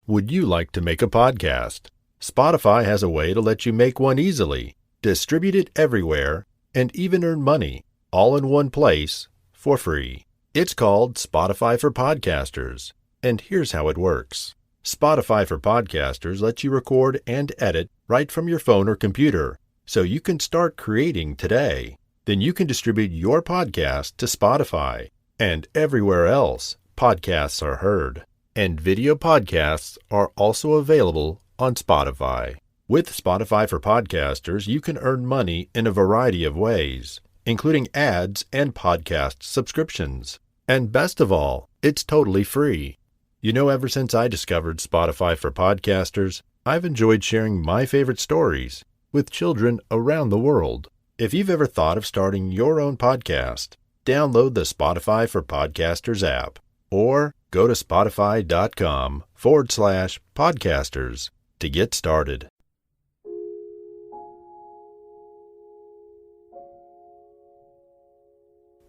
Would you like to make a podcast? Spotify has a way to let you make one easily, distribute it everywhere, and even earn money, all in one place, for free. It's called Spotify for Podcasters, and here's how it works. Spotify for Podcasters lets you record and edit right from your phone or computer, so you can start creating today. Then you can distribute your podcast to Spotify, and everywhere else podcasts are heard. And video podcasts are also available on Spotify. With Spotify for Podcasters, you can earn money in a variety of ways, including ads and podcast subscriptions. And best of all, it's totally free. You know, ever since I discovered Spotify for Podcasters, I've enjoyed sharing my favorite stories with children around the world. If you've ever thought of starting your own podcast, download the Spotify for Podcasters app or go to spotify.com/podcasters to get started.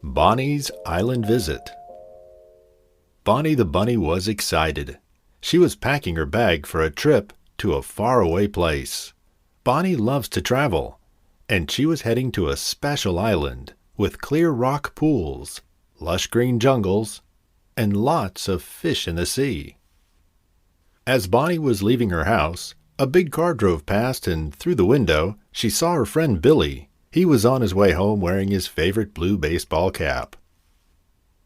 Bonnie's Island Visit. Bonnie the bunny was excited. She was packing her bag for a trip to a faraway place. Bonnie loves to travel, and she was heading to a special island with clear rock pools, lush green jungles, and lots of fish in the sea. As Bonnie was leaving her house, a big car drove past, and through the window, she saw her friend Billy. He was on his way home wearing his favorite blue baseball cap.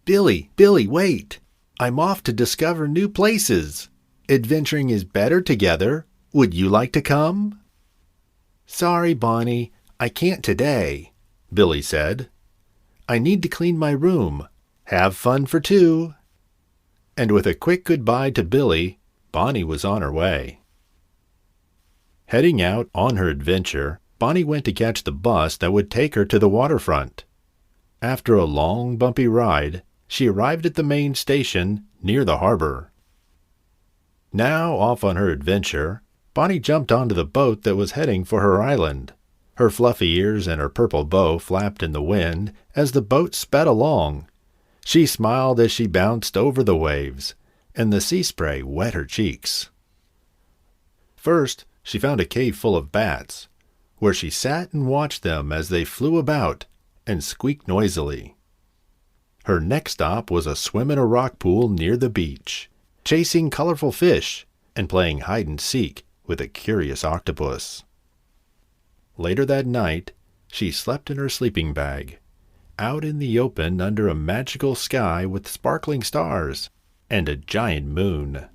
Billy, wait! I'm off to discover new places. Adventuring is better together. Would you like to come? Sorry, Bonnie, I can't today, Billy said. I need to clean my room. Have fun for two. And with a quick goodbye to Billy, Bonnie was on her way. Heading out on her adventure, Bonnie went to catch the bus that would take her to the waterfront. After a long, bumpy ride, she arrived at the main station near the harbor. Now off on her adventure, Bonnie jumped onto the boat that was heading for her island. Her fluffy ears and her purple bow flapped in the wind as the boat sped along. She smiled as she bounced over the waves, and the sea spray wet her cheeks. First, she found a cave full of bats, where she sat and watched them as they flew about and squeaked noisily. Her next stop was a swim in a rock pool near the beach, chasing colorful fish and playing hide-and-seek with a curious octopus. Later that night, she slept in her sleeping bag, out in the open under a magical sky with sparkling stars and a giant moon.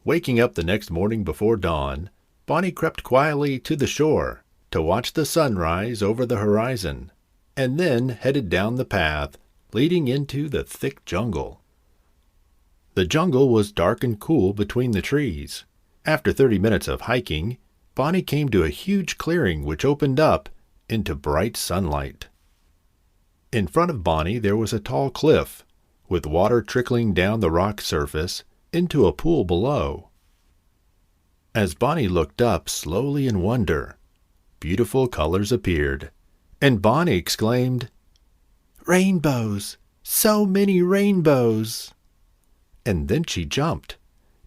Waking up the next morning before dawn, Bonnie crept quietly to the shore to watch the sun rise over the horizon, and then headed down the path leading into the thick jungle. The jungle was dark and cool between the trees. After 30 minutes of hiking, Bonnie came to a huge clearing which opened up into bright sunlight. In front of Bonnie there was a tall cliff, with water trickling down the rock surface into a pool below. As Bonnie looked up slowly in wonder, beautiful colors appeared, and Bonnie exclaimed, "Rainbows! So many rainbows!" And then she jumped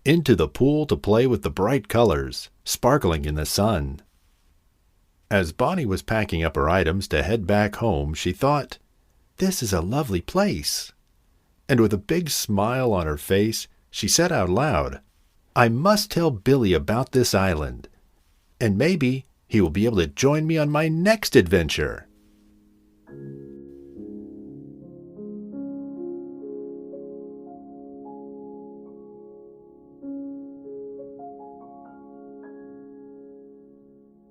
into the pool to play with the bright colors, sparkling in the sun. As Bonnie was packing up her items to head back home, she thought, "This is a lovely place." And with a big smile on her face, she said out loud, "I must tell Billy about this island, and maybe he will be able to join me on my next adventure."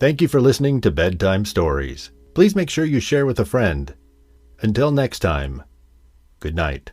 Thank you for listening to Bedtime Stories. Please make sure you share with a friend. Until next time, good night.